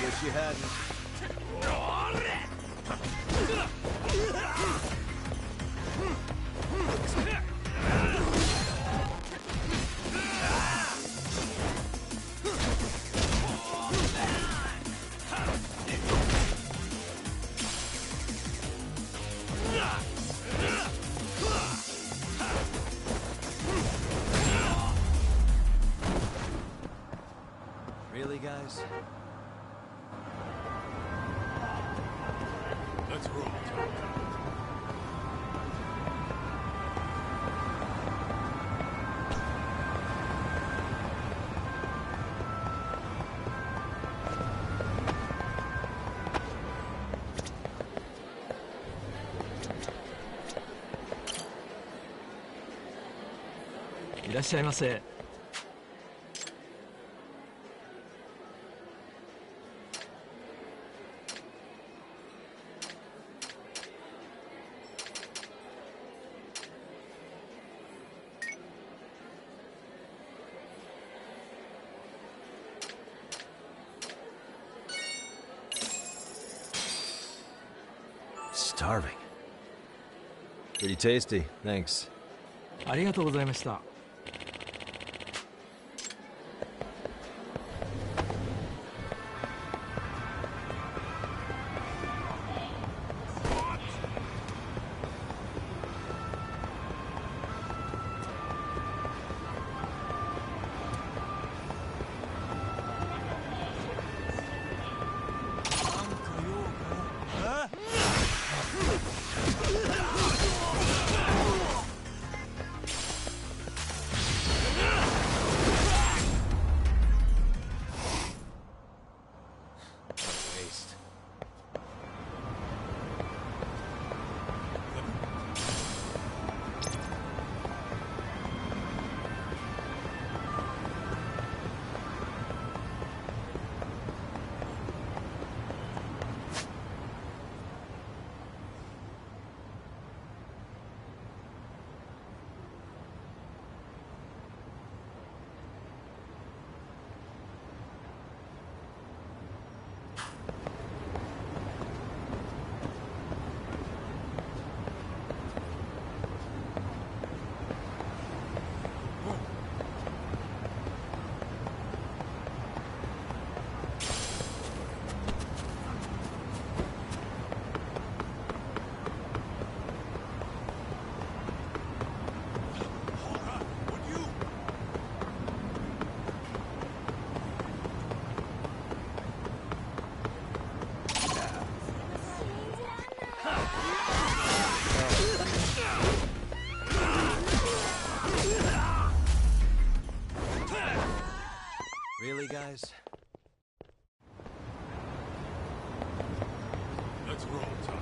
wish you hadn't. Really, guys? Let's roll.いらっしゃいませ。Starving. Pretty tasty, thanks. ありがとうございました。Really, guys? Let's roll, Tom.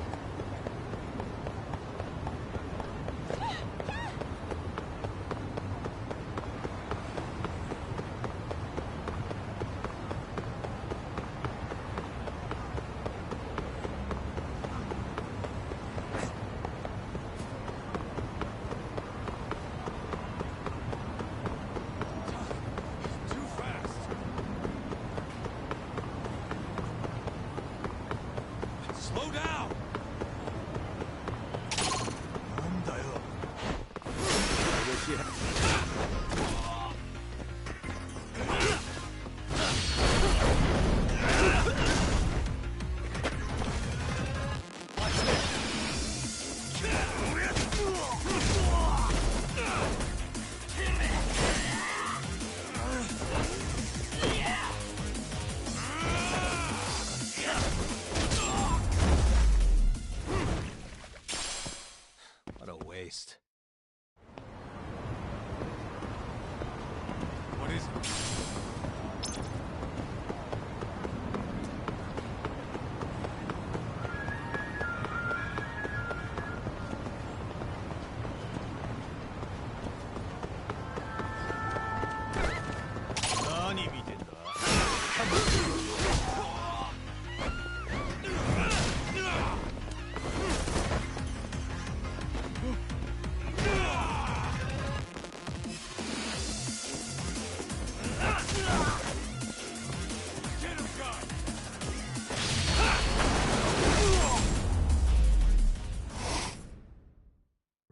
Slow down! I wish you had.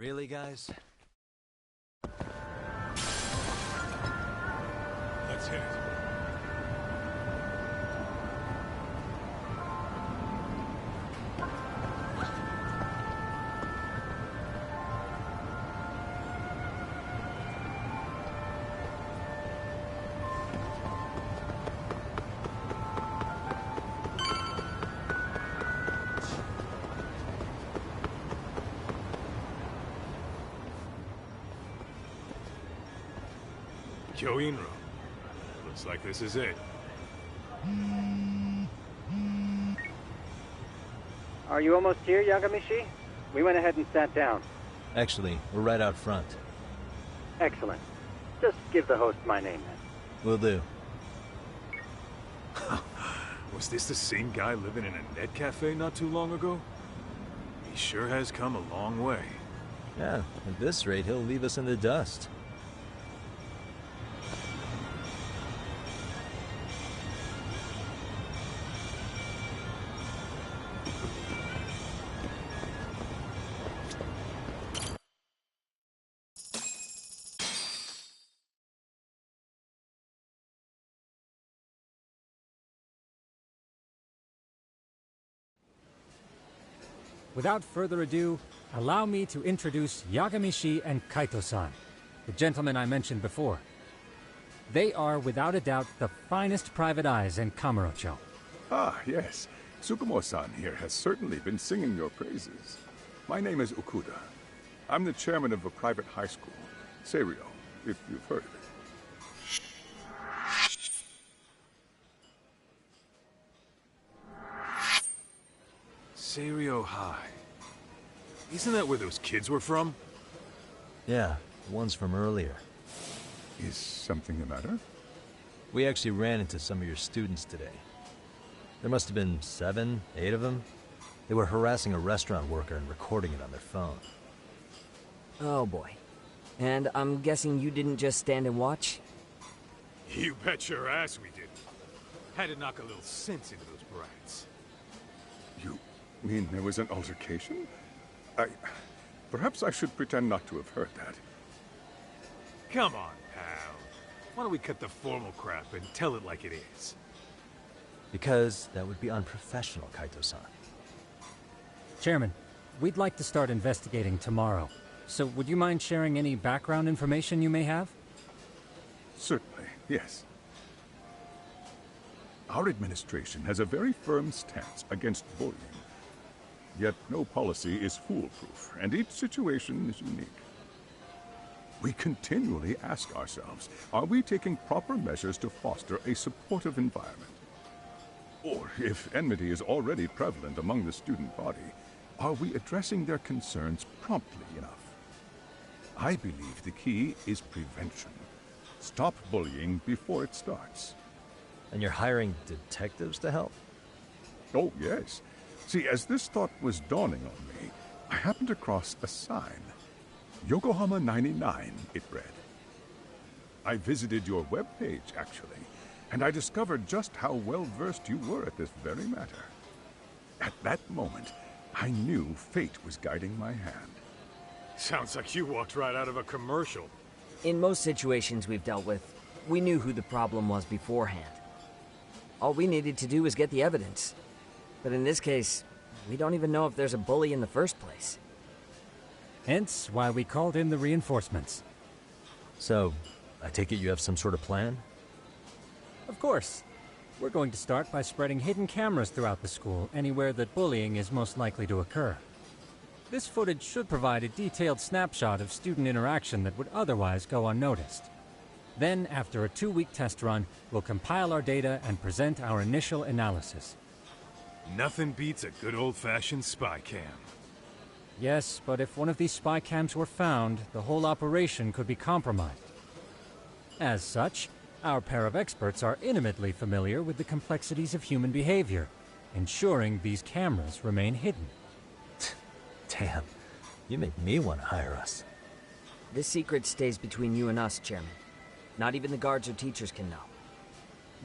Really, guys? Let's hit it. Kyoinro. Looks like this is it. Are you almost here, Yagamishi? We went ahead and sat down. Actually, we're right out front. Excellent. Just give the host my name then. Will do. Was this the same guy living in a net cafe not too long ago? He sure has come a long way. Yeah, at this rate, he'll leave us in the dust. Without further ado, allow me to introduce Yagamishi and Kaito-san, the gentlemen I mentioned before. They are, without a doubt, the finest private eyes in Kamurocho. Ah, yes. Tsukumo-san here has certainly been singing your praises. My name is Okuda. I'm the chairman of a private high school, Seiryo, if you've heard of it. Seiryo High. Isn't that where those kids were from? Yeah, the ones from earlier. Is something the matter? We actually ran into some of your students today. There must have been 7, 8 of them. They were harassing a restaurant worker and recording it on their phone. Oh boy. And I'm guessing you didn't just stand and watch? You bet your ass we didn't. Had to knock a little sense into those brats. You mean there was an altercation? Perhaps I should pretend not to have heard that. Come on, pal. Why don't we cut the formal crap and tell it like it is? Because that would be unprofessional, Kaito-san. Chairman, we'd like to start investigating tomorrow. So would you mind sharing any background information you may have? Certainly, yes. Our administration has a very firm stance against bullying. Yet no policy is foolproof, and each situation is unique. We continually ask ourselves, are we taking proper measures to foster a supportive environment? Or, if enmity is already prevalent among the student body, are we addressing their concerns promptly enough? I believe the key is prevention. Stop bullying before it starts. And you're hiring detectives to help? Oh, yes. See, as this thought was dawning on me, I happened across a sign. Yokohama 99, it read. I visited your webpage, actually, and I discovered just how well-versed you were at this very matter. At that moment, I knew fate was guiding my hand. Sounds like you walked right out of a commercial. In most situations we've dealt with, we knew who the problem was beforehand. All we needed to do was get the evidence. But in this case, we don't even know if there's a bully in the first place. Hence why we called in the reinforcements. So, I take it you have some sort of plan? Of course. We're going to start by spreading hidden cameras throughout the school, anywhere that bullying is most likely to occur. This footage should provide a detailed snapshot of student interaction that would otherwise go unnoticed. Then, after a 2-week test run, we'll compile our data and present our initial analysis. Nothing beats a good old-fashioned spy cam. Yes, but if one of these spy cams were found, the whole operation could be compromised. As such, our pair of experts are intimately familiar with the complexities of human behavior, ensuring these cameras remain hidden. Damn, you make me want to hire us. This secret stays between you and us, Chairman. Not even the guards or teachers can know.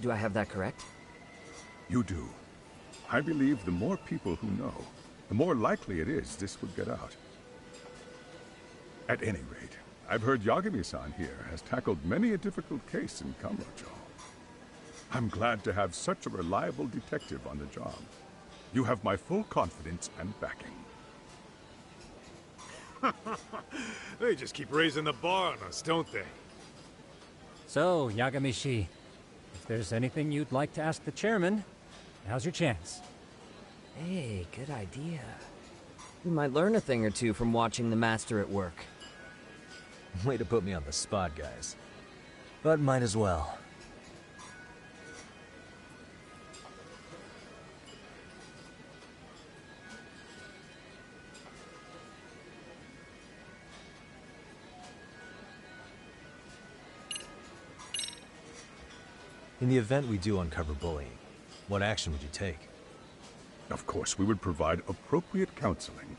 Do I have that correct? You do. I believe the more people who know, the more likely it is this would get out. At any rate, I've heard Yagami-san here has tackled many a difficult case in Kamurocho. I'm glad to have such a reliable detective on the job. You have my full confidence and backing. They just keep raising the bar on us, don't they? So, Yagami-shi, if there's anything you'd like to ask the chairman, now's your chance. Hey, good idea. We might learn a thing or two from watching the master at work. Way to put me on the spot, guys. But might as well. In the event we do uncover bullying, what action would you take? Of course, we would provide appropriate counseling,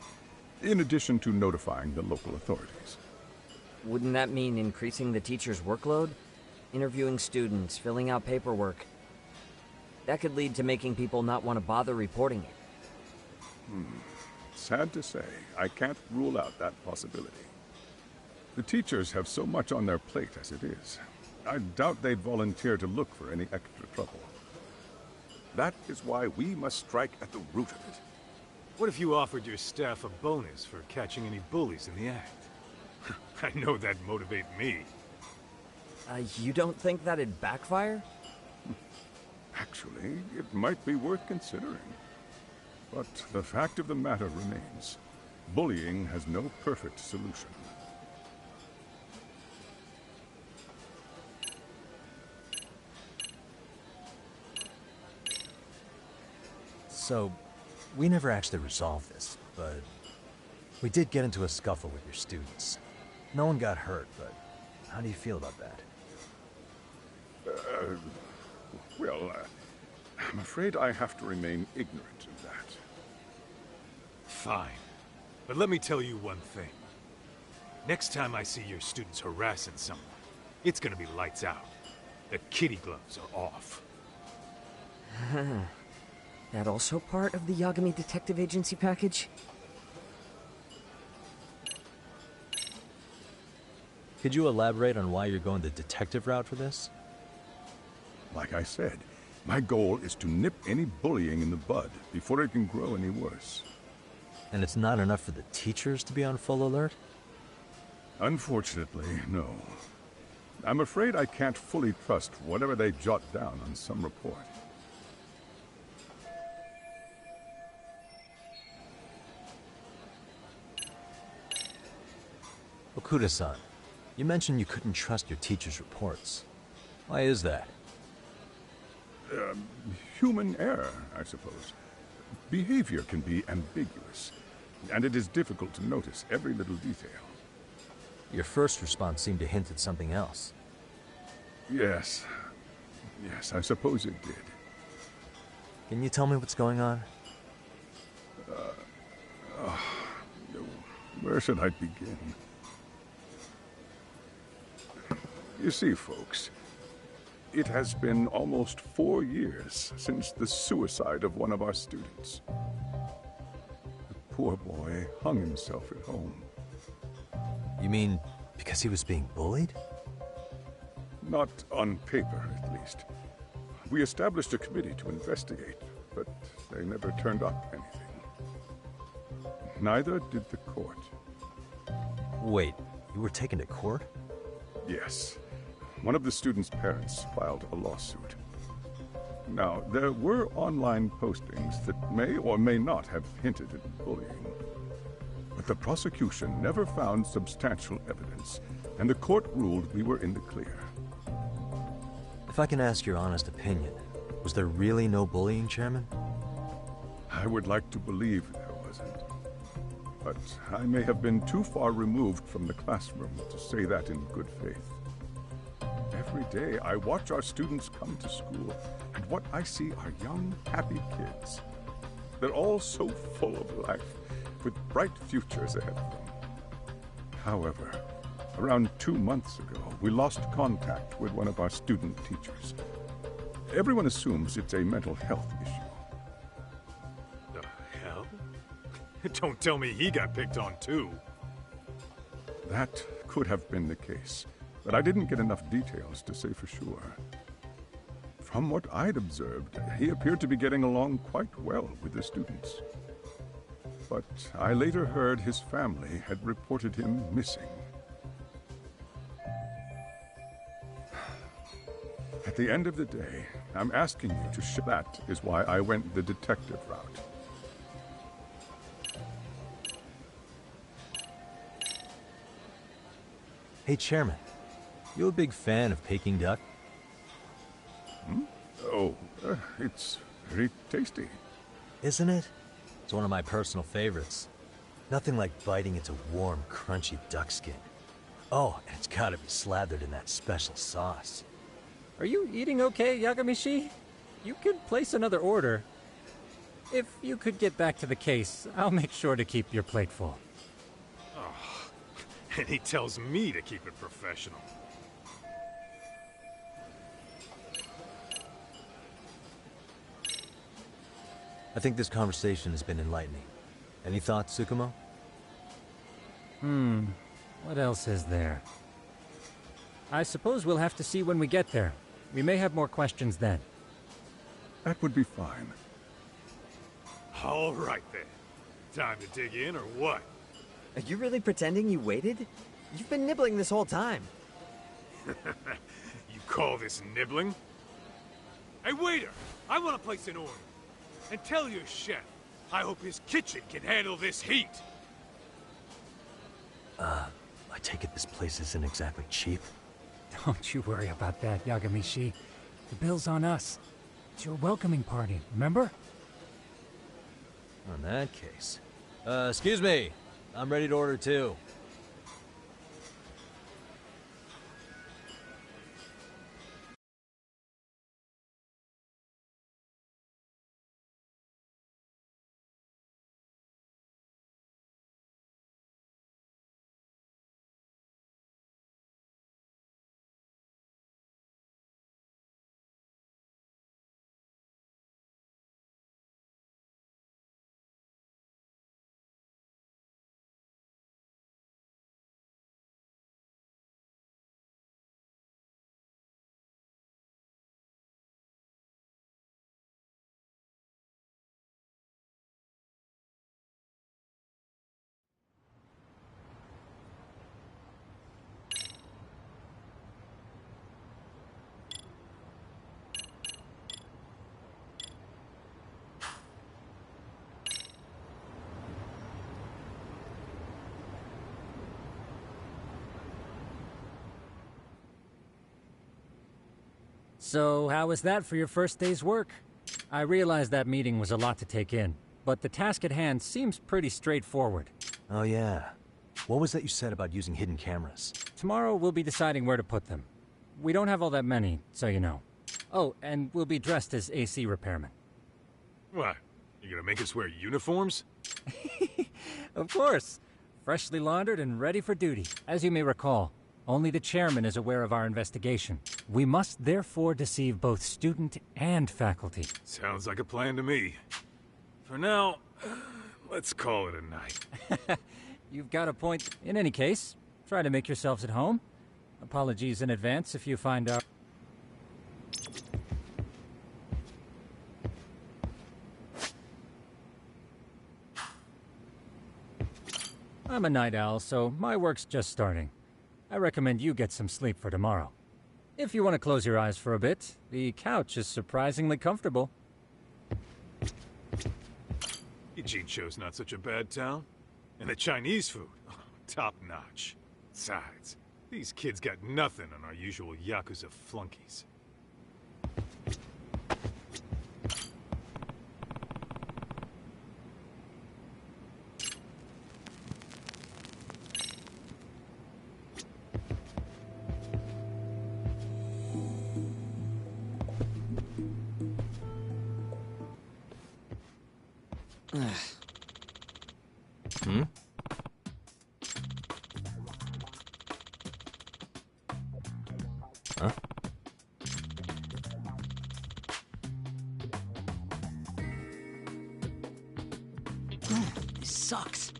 in addition to notifying the local authorities. Wouldn't that mean increasing the teacher's workload? Interviewing students, filling out paperwork. That could lead to making people not want to bother reporting it. Sad to say, I can't rule out that possibility. The teachers have so much on their plate as it is. I doubt they'd volunteer to look for any extra trouble. That is why we must strike at the root of it. What if you offered your staff a bonus for catching any bullies in the act? I know that'd motivate me. You don't think that'd backfire? Actually, it might be worth considering. But the fact of the matter remains, bullying has no perfect solution. So, we never actually resolved this, but we did get into a scuffle with your students. No one got hurt, but how do you feel about that? I'm afraid I have to remain ignorant of that. Fine. But let me tell you one thing. Next time I see your students harassing someone, it's gonna be lights out. The kitty gloves are off. That also part of the Yagami Detective Agency package? Could you elaborate on why you're going the detective route for this? Like I said, my goal is to nip any bullying in the bud before it can grow any worse. And it's not enough for the teachers to be on full alert? Unfortunately, no. I'm afraid I can't fully trust whatever they jot down on some report. Okuda-san, you mentioned you couldn't trust your teacher's reports. Why is that? Human error, I suppose. Behavior can be ambiguous, and it is difficult to notice every little detail. Your first response seemed to hint at something else. Yes. Yes, I suppose it did. Can you tell me what's going on? Where should I begin? You see, folks, it has been almost 4 years since the suicide of one of our students. The poor boy hung himself at home. You mean because he was being bullied? Not on paper, at least. We established a committee to investigate, but they never turned up anything. Neither did the court. Wait, you were taken to court? Yes. One of the students' parents filed a lawsuit. Now, there were online postings that may or may not have hinted at bullying. But the prosecution never found substantial evidence, and the court ruled we were in the clear. If I can ask your honest opinion, was there really no bullying, Chairman? I would like to believe there wasn't. But I may have been too far removed from the classroom to say that in good faith. Every day I watch our students come to school, and what I see are young, happy kids. They're all so full of life, with bright futures ahead of them. However, around 2 months ago, we lost contact with one of our student teachers. Everyone assumes it's a mental health issue. The hell? Don't tell me he got picked on too. That could have been the case, but I didn't get enough details to say for sure. From what I'd observed, he appeared to be getting along quite well with the students. But I later heard his family had reported him missing. At the end of the day, I'm asking you to that is why I went the detective route. Hey, Chairman. You a big fan of Peking duck? Oh, it's very tasty. Isn't it? It's one of my personal favorites. Nothing like biting into warm, crunchy duck skin. Oh, and it's gotta be slathered in that special sauce. Are you eating okay, Yagamishi? You could place another order. If you could get back to the case, I'll make sure to keep your plate full. And he tells me to keep it professional. I think this conversation has been enlightening. Any thoughts, Tsukumo? What else is there? I suppose we'll have to see when we get there. We may have more questions then. That would be fine. All right then. Time to dig in or what? Are you really pretending you waited? You've been nibbling this whole time. You call this nibbling? Hey waiter, I want to place an order. And tell your chef, I hope his kitchen can handle this heat. I take it this place isn't exactly cheap? Don't you worry about that, Yagamishi. The bill's on us. It's your welcoming party, remember? In that case. Excuse me. I'm ready to order too. So, how was that for your first day's work? I realize that meeting was a lot to take in, but the task at hand seems pretty straightforward. Oh yeah. What was that you said about using hidden cameras? Tomorrow we'll be deciding where to put them. We don't have all that many, so you know. Oh, and we'll be dressed as AC repairmen. What? You gonna make us wear uniforms? Of course. Freshly laundered and ready for duty. As you may recall, only the chairman is aware of our investigation. We must therefore deceive both student and faculty. Sounds like a plan to me. For now, let's call it a night. You've got a point. In any case, try to make yourselves at home. Apologies in advance if you find out. I'm a night owl, so my work's just starting. I recommend you get some sleep for tomorrow. If you want to close your eyes for a bit, the couch is surprisingly comfortable. Ijincho's not such a bad town. And the Chinese food, top notch. Besides, these kids got nothing on our usual Yakuza flunkies. Hmm? Huh? This sucks.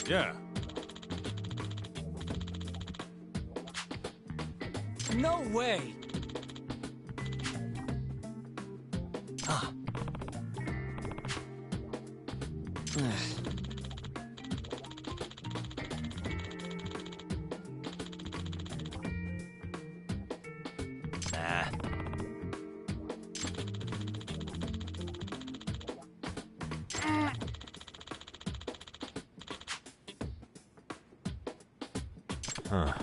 Yeah. No way! Ah. Nah. Huh.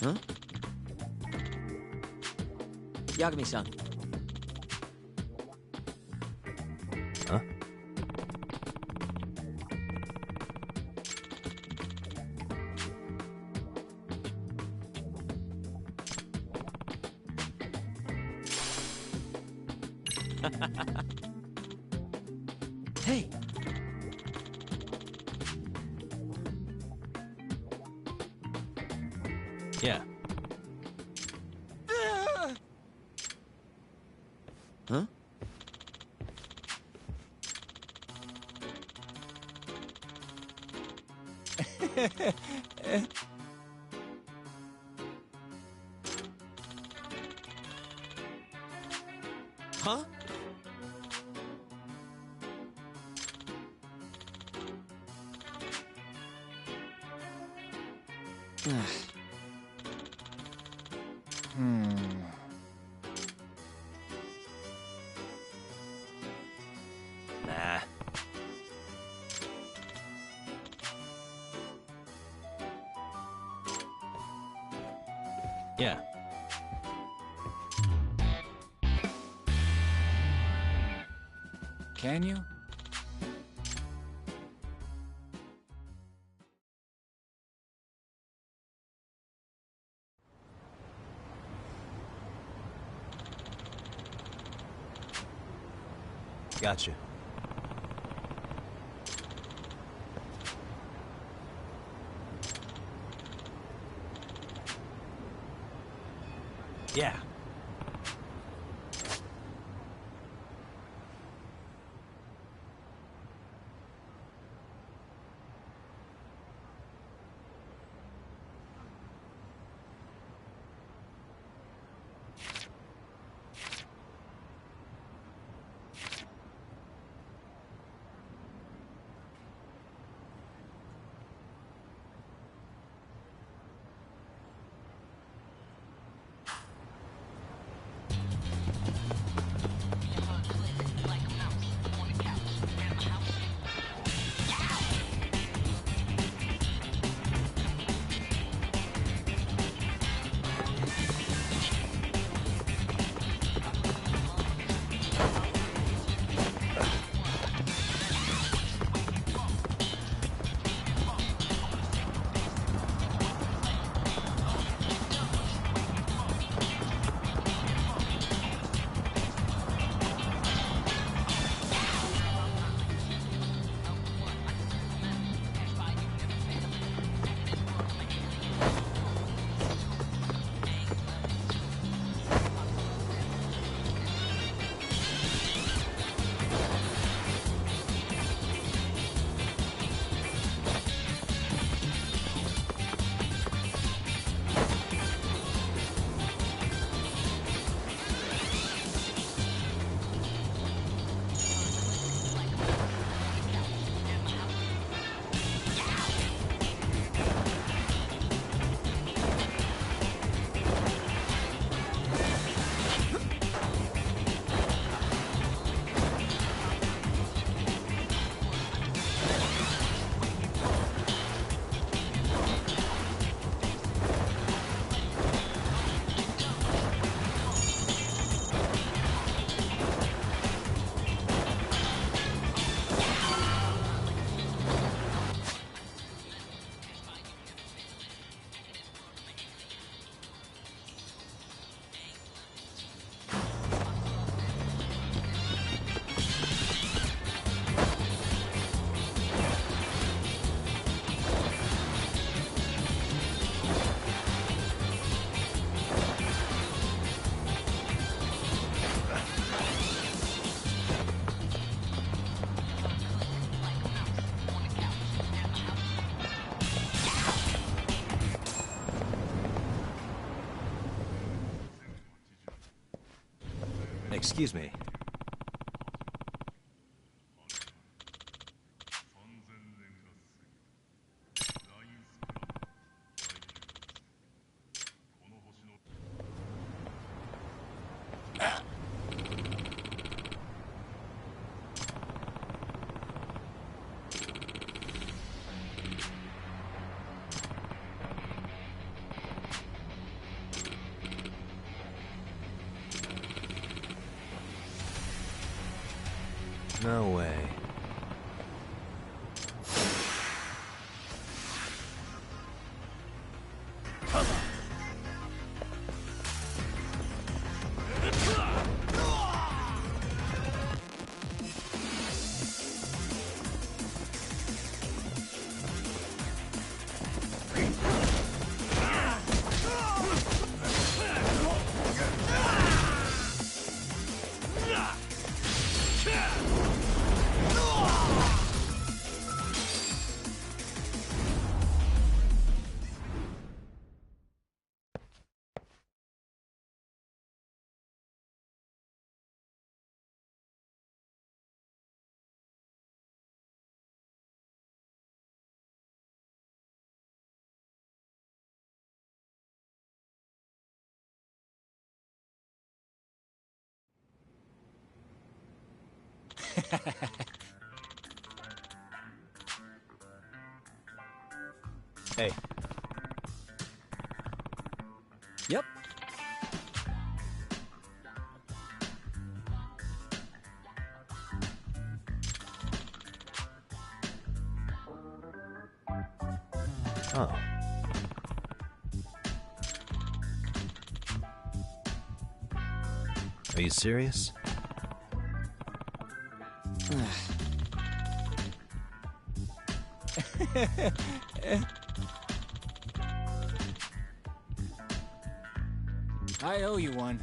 Huh? Yagami-san. Huh? Hey! Yeah. Huh? Huh? Nah. Yeah. Can you? Gotcha. Yeah. Excuse me. No way. Hey. Yep. Oh. Are you serious? I owe you one.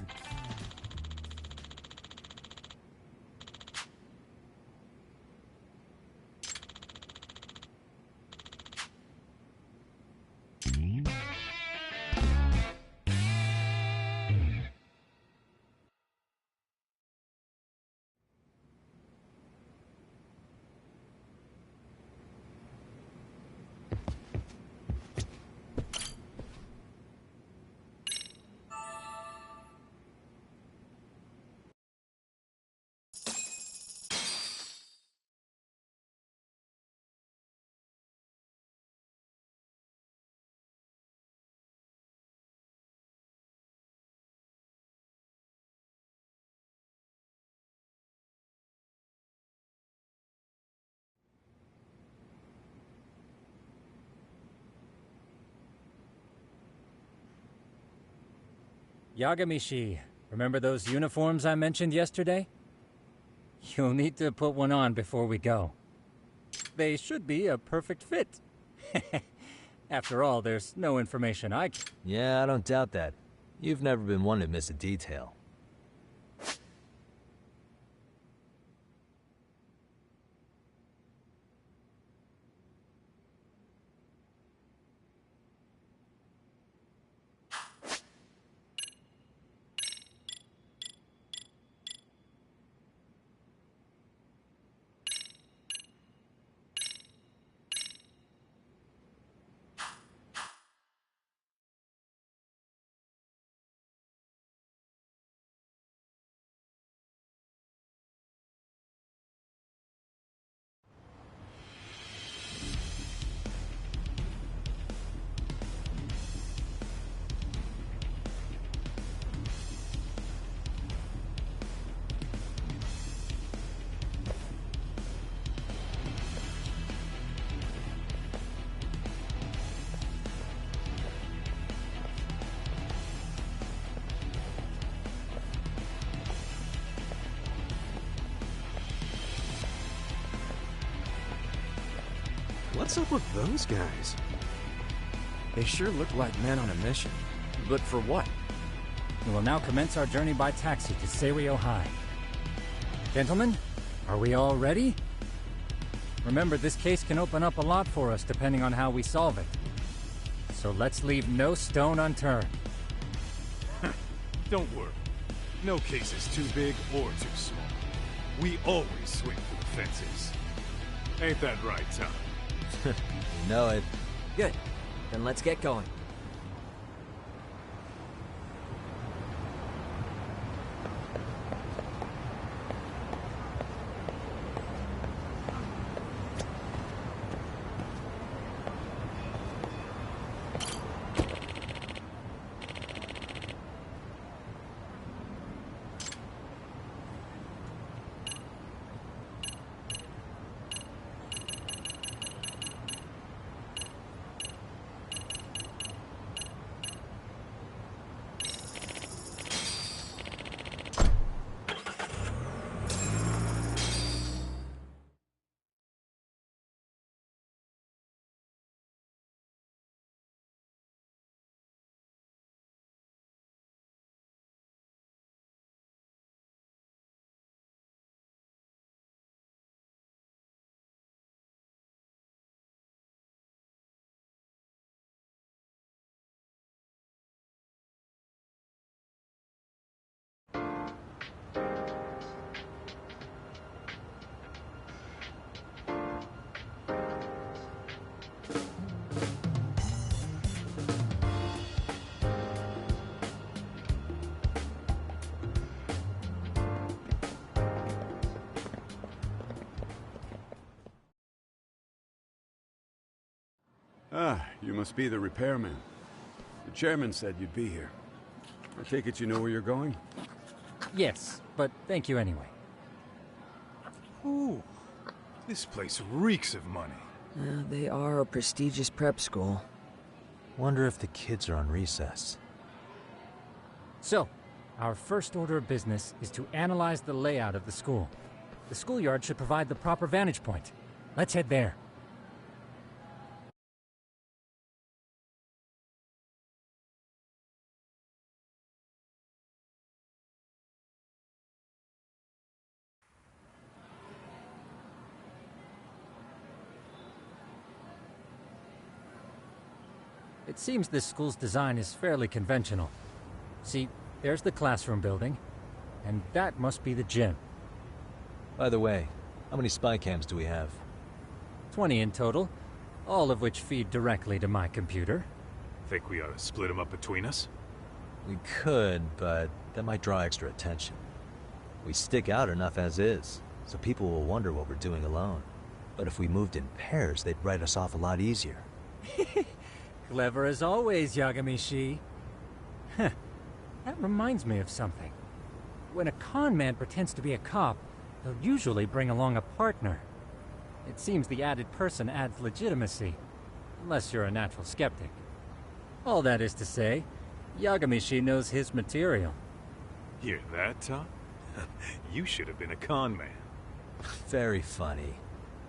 Yagamishi, remember those uniforms I mentioned yesterday? You'll need to put one on before we go. They should be a perfect fit. After all, there's no information I can... Yeah, I don't doubt that. You've never been one to miss a detail. What's up with those guys? They sure look like men on a mission. But for what? We will now commence our journey by taxi to Seiryo High. Gentlemen, are we all ready? Remember, this case can open up a lot for us depending on how we solve it. So let's leave no stone unturned. Don't worry. No case is too big or too small. We always swing for the fences. Ain't that right, Tom? You know it. Good. Then let's get going. Ah, you must be the repairman. The chairman said you'd be here. I take it you know where you're going? Yes, but thank you anyway. Ooh, this place reeks of money. They are a prestigious prep school. Wonder if the kids are on recess. So, our first order of business is to analyze the layout of the school. The schoolyard should provide the proper vantage point. Let's head there. It seems this school's design is fairly conventional. See, there's the classroom building, and that must be the gym. By the way, how many spy cams do we have? 20 in total, all of which feed directly to my computer. Think we ought to split them up between us? We could, but that might draw extra attention. We stick out enough as is, so people will wonder what we're doing alone. But if we moved in pairs, they'd write us off a lot easier. Clever as always, Yagami-shi. Huh. That reminds me of something. When a con man pretends to be a cop, they'll usually bring along a partner. It seems the added person adds legitimacy, unless you're a natural skeptic. All that is to say, Yagami-shi knows his material. Hear that, Tom? You should have been a con man. Very funny.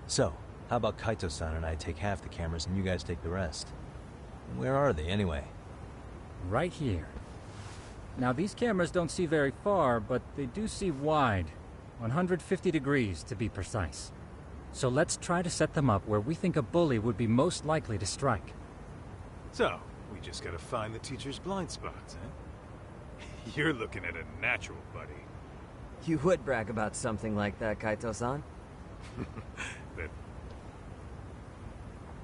So, how about Kaito-san and I take half the cameras and you guys take the rest? Where are they, anyway? Right here. Now, these cameras don't see very far, but they do see wide. 150 degrees, to be precise. So let's try to set them up where we think a bully would be most likely to strike. So, we just gotta find the teacher's blind spots, eh? You're looking at a natural, buddy. You would brag about something like that, Kaito-san. That...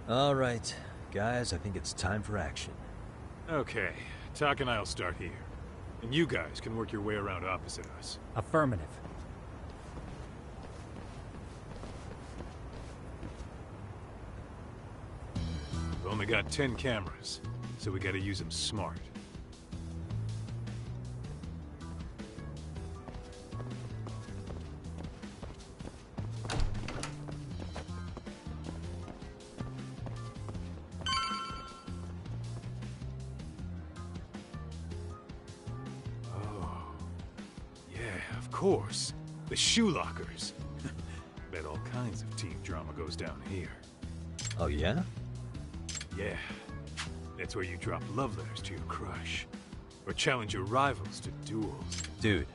All right. Guys, I think it's time for action. Okay, Tak and I'll start here. And you guys can work your way around opposite us. Affirmative. We've only got 10 cameras, so we gotta use them smart. Of course. The shoe lockers. Bet all kinds of teen drama goes down here. Oh, yeah? Yeah. That's where you drop love letters to your crush. Or challenge your rivals to duels. Dude,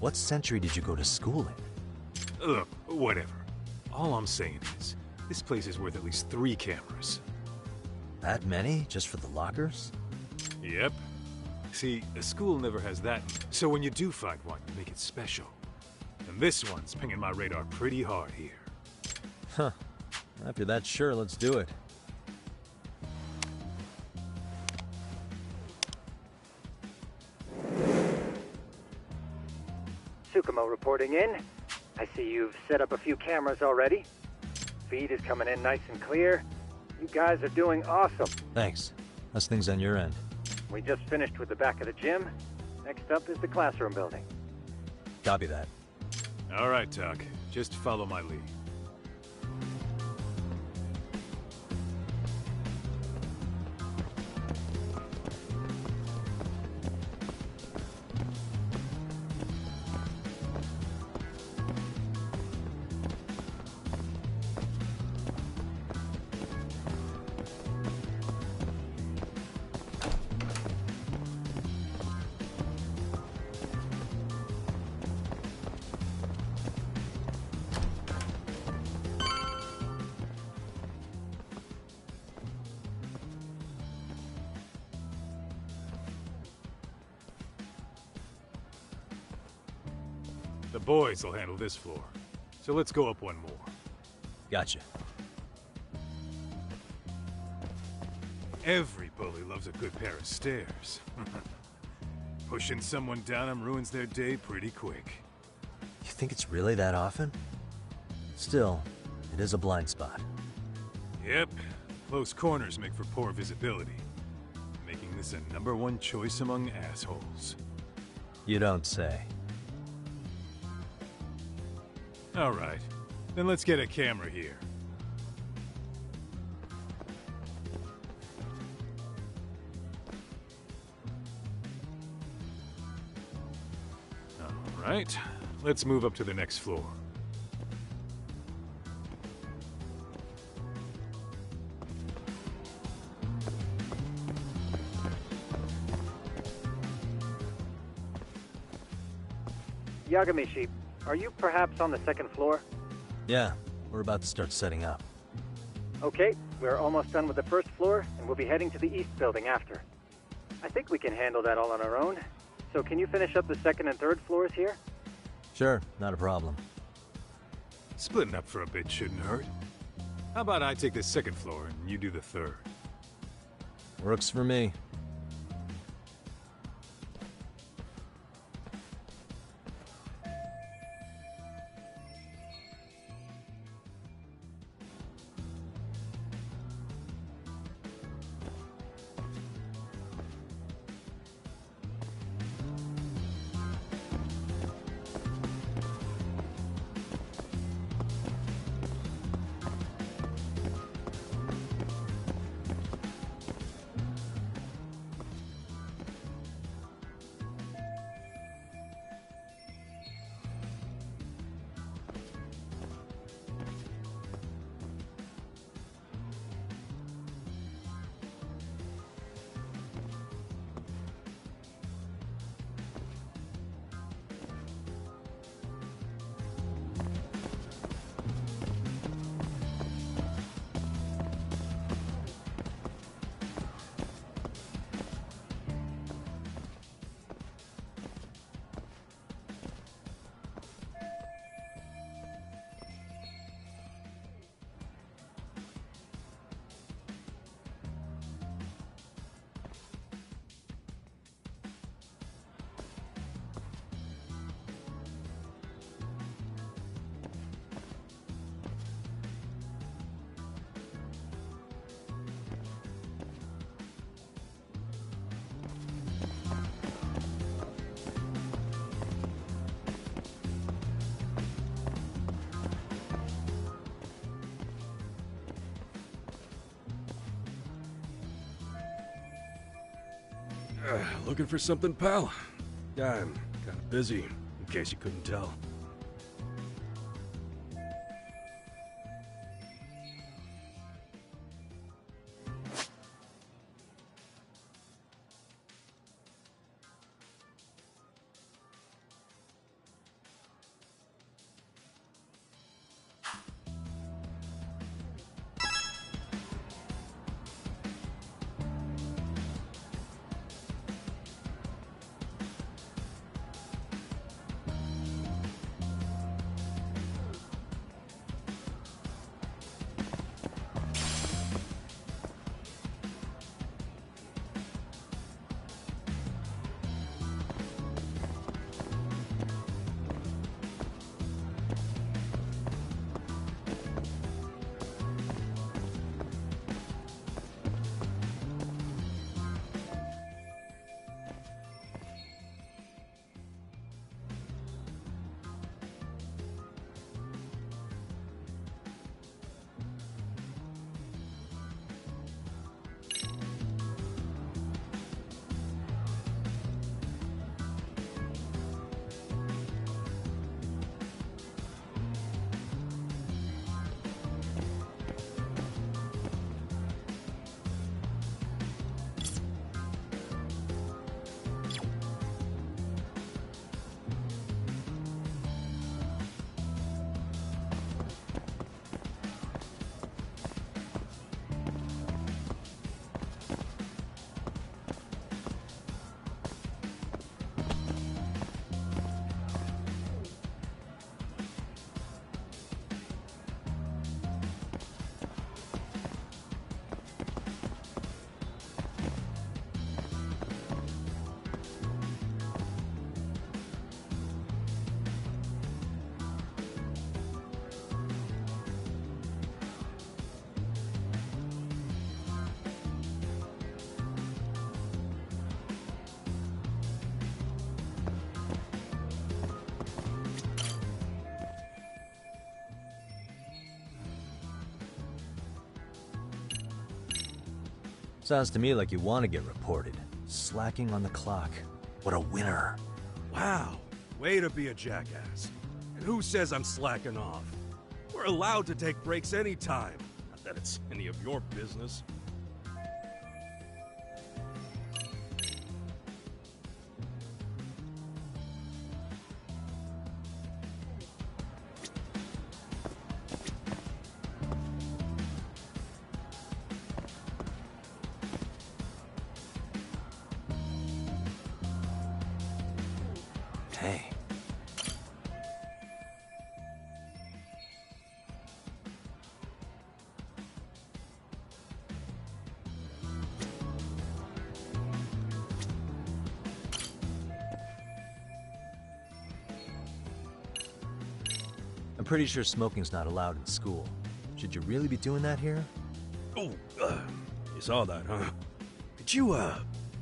what century did you go to school in? Look, whatever. All I'm saying is, this place is worth at least 3 cameras. That many? Just for the lockers? Yep. See, a school never has that, so when you do find one, you make it special. And this one's pinging my radar pretty hard here. Huh. After that, sure, let's do it. Tsukumo reporting in. I see you've set up a few cameras already. Feed is coming in nice and clear. You guys are doing awesome. Thanks. How's things on your end? We just finished with the back of the gym. Next up is the classroom building. Copy that. All right, Doc. Just follow my lead. The boys will handle this floor. So let's go up one more. Gotcha. Every bully loves a good pair of stairs. Pushing someone down them ruins their day pretty quick. You think it's really that often? Still, it is a blind spot. Yep. Close corners make for poor visibility, making this a #1 choice among assholes. You don't say. All right. Then let's get a camera here. All right. Let's move up to the next floor. Yagamishi, are you perhaps on the second floor? Yeah, we're about to start setting up. Okay, we're almost done with the first floor, and we'll be heading to the east building after. I think we can handle that all on our own. So can you finish up the second and third floors here? Sure, not a problem. Splitting up for a bit shouldn't hurt. How about I take the second floor and you do the third? Works for me. Looking for something, pal? Yeah, I'm kind of busy, in case you couldn't tell. Sounds to me like you want to get reported. Slacking on the clock. What a winner. Wow, way to be a jackass. And who says I'm slacking off? We're allowed to take breaks anytime. Not that it's any of your business. Hey. I'm pretty sure smoking's not allowed in school. Should you really be doing that here? Oh, you saw that, huh? Could you,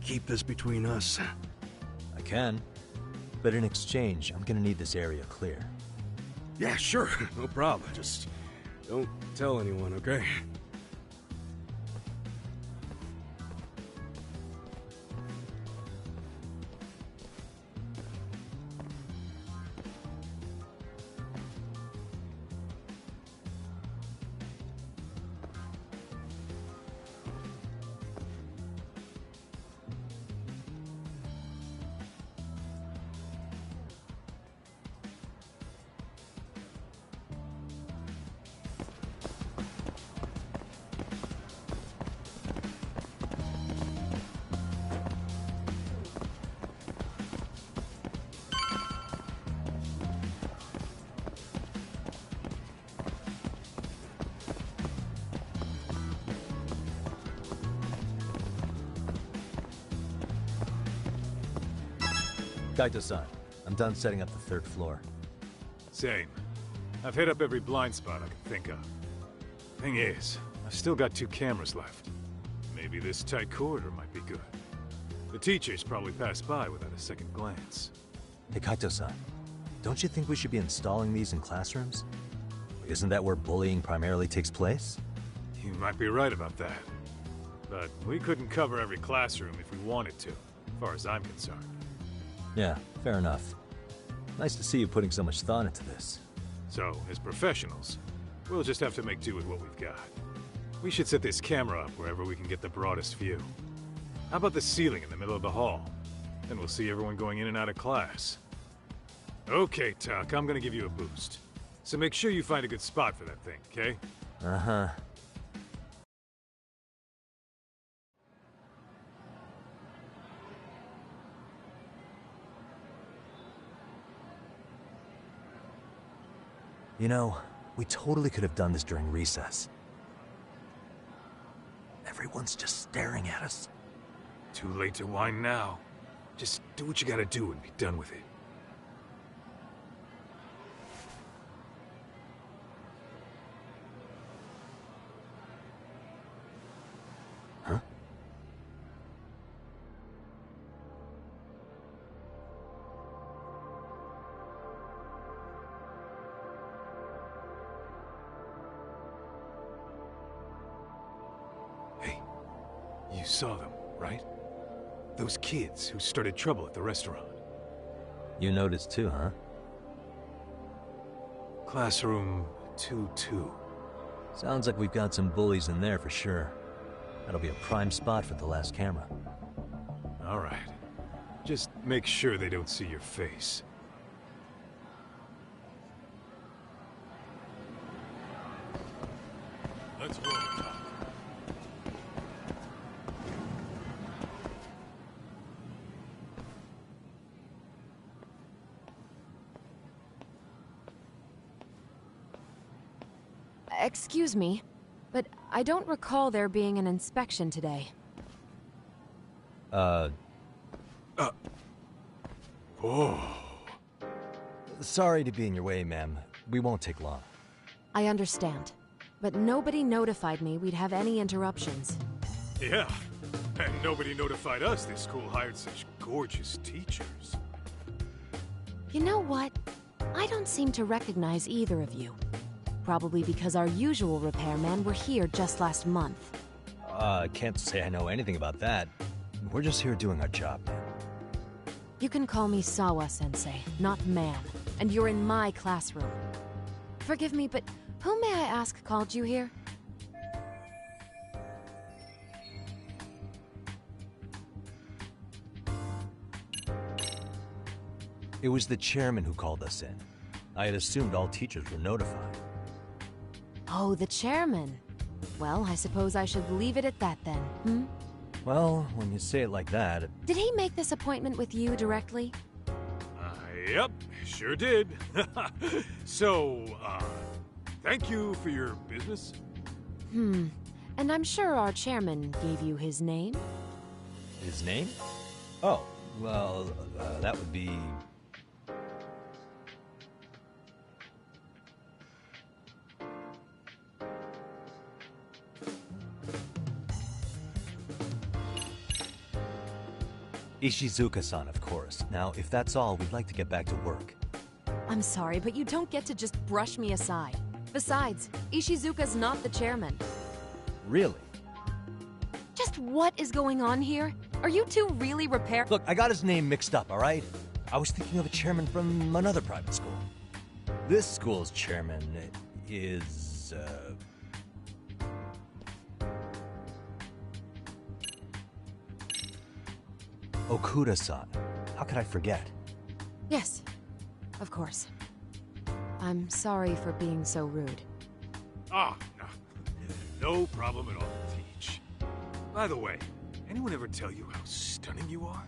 keep this between us? I can. But in exchange, I'm gonna need this area clear. Yeah, sure, no problem. Just don't tell anyone, okay? Kaito-san, I'm done setting up the 3rd floor. Same. I've hit up every blind spot I can think of. Thing is, I've still got 2 cameras left. Maybe this tight corridor might be good. The teachers probably passed by without a second glance. Hey Kaito-san, don't you think we should be installing these in classrooms? Isn't that where bullying primarily takes place? You might be right about that. But we couldn't cover every classroom if we wanted to, as far as I'm concerned. Yeah, fair enough. Nice to see you putting so much thought into this. So, as professionals, we'll just have to make do with what we've got. We should set this camera up wherever we can get the broadest view. How about the ceiling in the middle of the hall? Then we'll see everyone going in and out of class. Okay, Tuck, I'm gonna give you a boost. So make sure you find a good spot for that thing, okay? Uh-huh. You know, we totally could have done this during recess. Everyone's just staring at us. Too late to whine now. Just do what you gotta do and be done with it. Huh? Hey, you saw them, right? Those kids who started trouble at the restaurant. You noticed too, huh? Classroom 2-2. Sounds like we've got some bullies in there for sure. That'll be a prime spot for the last camera. All right. Just make sure they don't see your face. Let's roll, Tom. Excuse me, but I don't recall there being an inspection today. Oh. Sorry to be in your way, ma'am. We won't take long. I understand, but nobody notified me we'd have any interruptions. Yeah, and nobody notified us this school hired such gorgeous teachers. You know what? I don't seem to recognize either of you. Probably because our usual repairmen were here just last month. Can't say I know anything about that. We're just here doing our job, man. You can call me Sawa-sensei, not ma'am. And you're in my classroom. Forgive me, but who may I ask called you here? It was the chairman who called us in. I had assumed all teachers were notified. Oh, the chairman. Well, I suppose I should leave it at that then, hmm? Well, when you say it like that... Did he make this appointment with you directly? Yep, sure did. So, thank you for your business. And I'm sure our chairman gave you his name? His name? Oh, well, that would be... Ishizuka-san, of course. Now, if that's all, we'd like to get back to work. I'm sorry, but you don't get to just brush me aside. Besides, Ishizuka's not the chairman. Really? Just what is going on here? Are you two really repair- Look, I got his name mixed up, all right? I was thinking of a chairman from another private school. This school's chairman is, Okuda-san. How could I forget? Yes, of course. I'm sorry for being so rude. Ah, no. No problem at all, Teach. By the way, anyone ever tell you how stunning you are?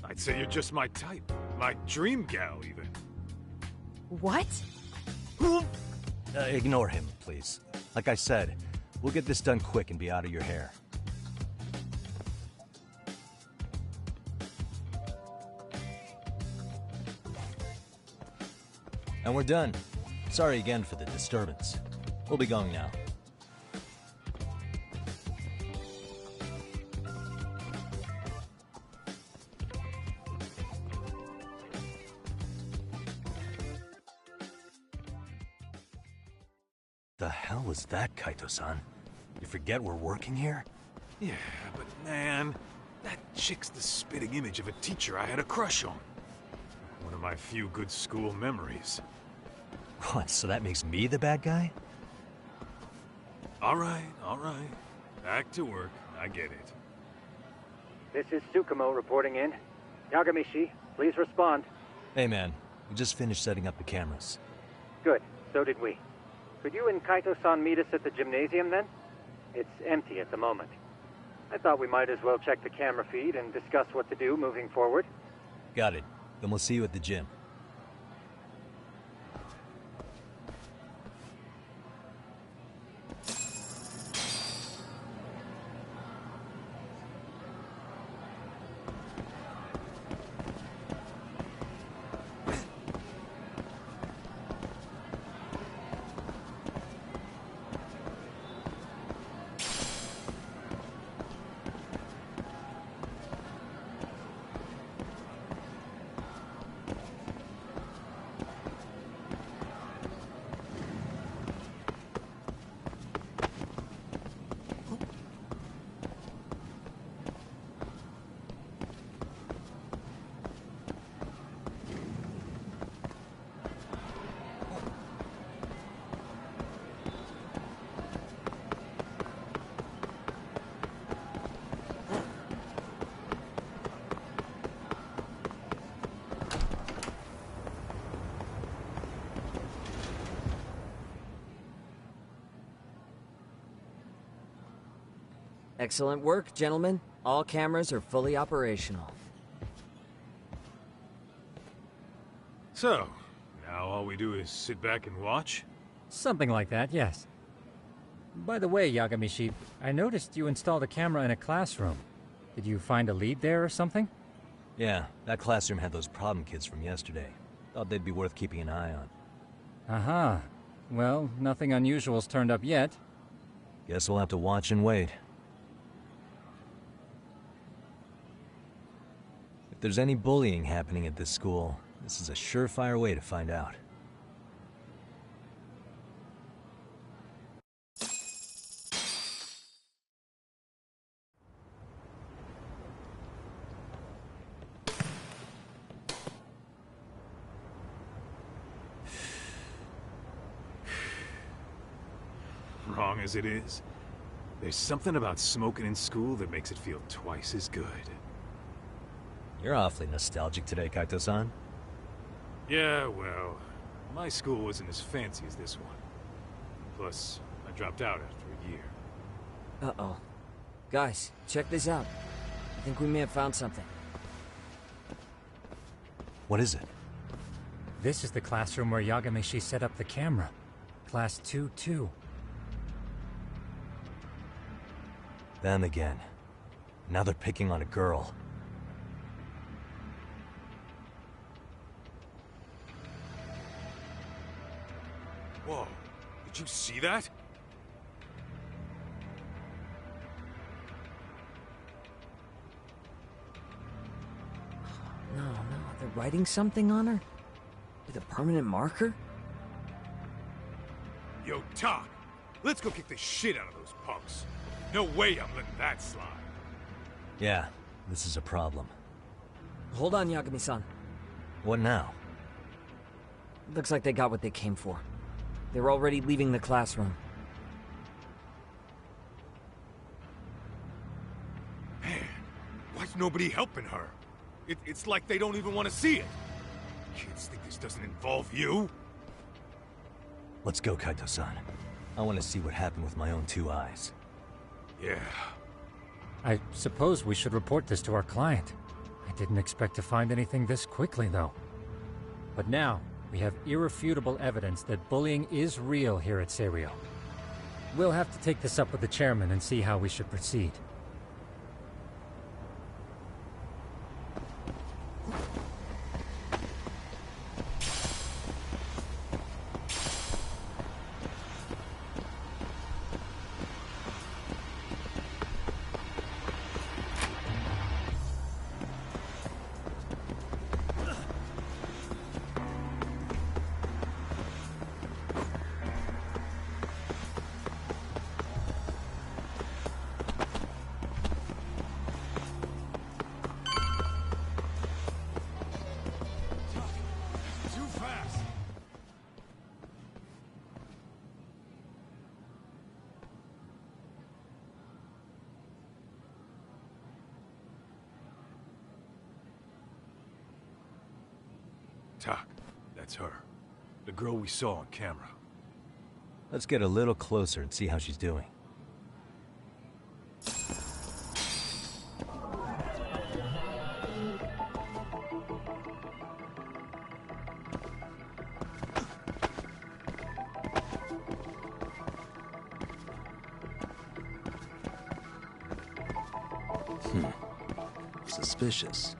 I'd say you're just my type. My dream gal, even. What? Ignore him, please. Like I said, we'll get this done quick and be out of your hair. And we're done. Sorry again for the disturbance. We'll be going now. The hell was that, Kaito-san? You forget we're working here? Yeah, but man, that chick's the spitting image of a teacher I had a crush on. One of my few good school memories. What, so that makes me the bad guy? All right. Back to work. I get it. This is Tsukumo reporting in. Yagamishi, please respond. Hey man, we just finished setting up the cameras. Good, so did we. Could you and Kaito-san meet us at the gymnasium then? It's empty at the moment. I thought we might as well check the camera feed and discuss what to do moving forward. Got it. Then we'll see you at the gym. Excellent work, gentlemen. All cameras are fully operational. So, now all we do is sit back and watch? Something like that, yes. By the way, Yagamishi, I noticed you installed a camera in a classroom. Did you find a lead there or something? Yeah, that classroom had those problem kids from yesterday. Thought they'd be worth keeping an eye on. Aha. Well, nothing unusual's turned up yet. Guess we'll have to watch and wait. If there's any bullying happening at this school, this is a surefire way to find out. long as it is, there's something about smoking in school that makes it feel twice as good. You're awfully nostalgic today, Kaito-san. Yeah, well, my school wasn't as fancy as this one. Plus, I dropped out after a year. Uh-oh. Guys, check this out. I think we may have found something. What is it? This is the classroom where Yagamishi set up the camera. Class 2-2. Them again. Now they're picking on a girl. Whoa, did you see that? No, they're writing something on her? With a permanent marker? Yo, Tak, let's go kick the shit out of those punks. No way I'm letting that slide. Yeah, this is a problem. Hold on, Yagami-san. What now? Looks like they got what they came for. They're already leaving the classroom. Man, why's nobody helping her? It's like they don't even want to see it. Kids think this doesn't involve you? Let's go, Kaito-san. I want to see what happened with my own 2 eyes. Yeah. I suppose we should report this to our client. I didn't expect to find anything this quickly, though. But now, we have irrefutable evidence that bullying is real here at Serio. We'll have to take this up with the chairman and see how we should proceed. Too fast. Tak, that's her. The girl we saw on camera. Let's get a little closer and see how she's doing. Suspicious.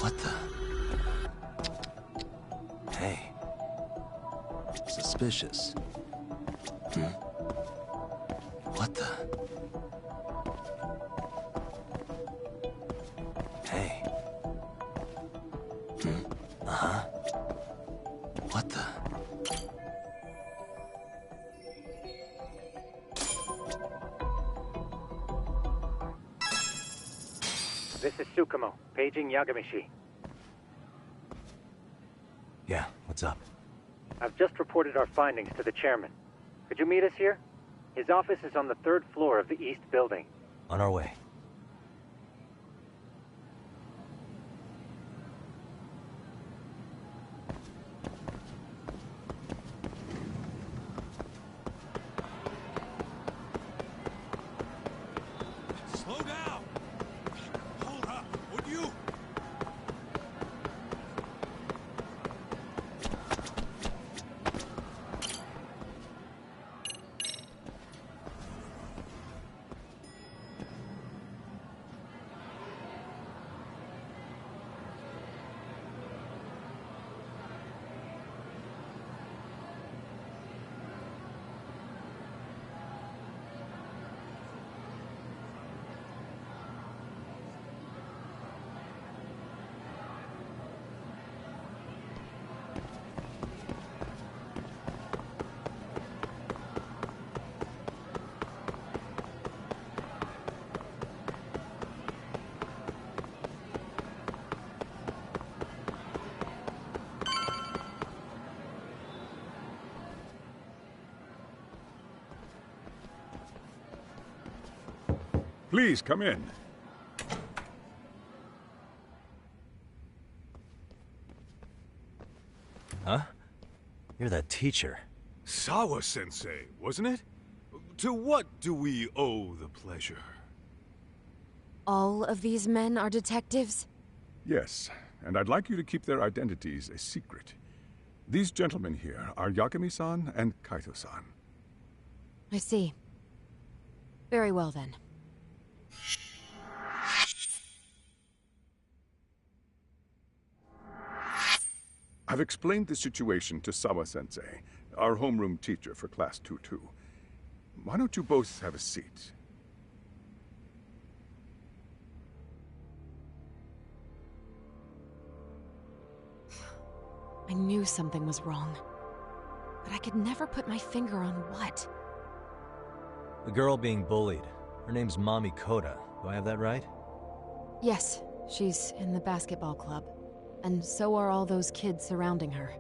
What the? Hey. Suspicious. What the? Hey. Uh-huh. What the? This is Tsukumo, paging Yagamishi. Yeah, what's up? I've just reported our findings to the chairman. Could you meet us here? His office is on the 3rd floor of the east building. On our way. Slow down! Hold up, would you? Please, come in. Huh? You're that teacher. Sawa-sensei, wasn't it? To what do we owe the pleasure? All of these men are detectives? Yes, and I'd like you to keep their identities a secret. These gentlemen here are Yagami-san and Kaito-san. I see. Very well, then. I've explained the situation to Sawa-sensei, our homeroom teacher for Class 2-2. Why don't you both have a seat? I knew something was wrong. But I could never put my finger on what. The girl being bullied. Her name's Mami Koda. Do I have that right? Yes, she's in the basketball club. And so are all those kids surrounding her.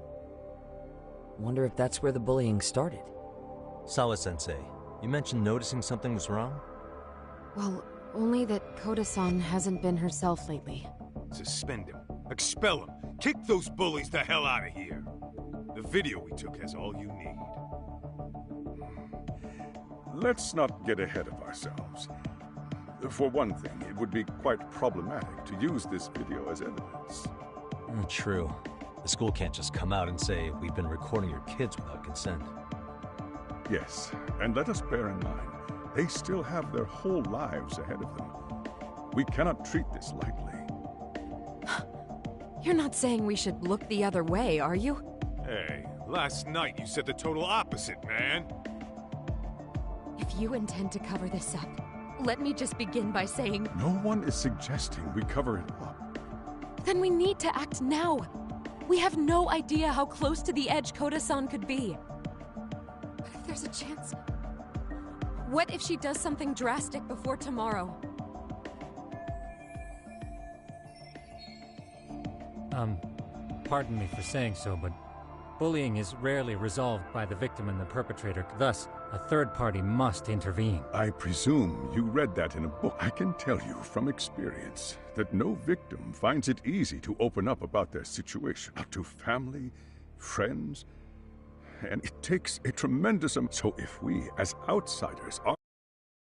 Wonder if that's where the bullying started. Sawa-sensei, you mentioned noticing something was wrong? Well, only that Koda-san hasn't been herself lately. Suspend him. Expel him. Kick those bullies the hell out of here. The video we took has all you need. Let's not get ahead of ourselves. For one thing, it would be quite problematic to use this video as evidence. True. The school can't just come out and say, we've been recording your kids without consent. Yes, and let us bear in mind, they still have their whole lives ahead of them. We cannot treat this lightly. You're not saying we should look the other way, are you? Hey, last night you said the total opposite, man. If you intend to cover this up, let me just begin by saying... No one is suggesting we cover it up. Then we need to act now. We have no idea how close to the edge Koda-san could be. What if there's a chance? What if she does something drastic before tomorrow? Pardon me for saying so, but bullying is rarely resolved by the victim and the perpetrator. Thus, a third party must intervene. I presume you read that in a book. I can tell you from experience that no victim finds it easy to open up about their situation, not to family, friends, and it takes a tremendous amount. So if we, as outsiders, are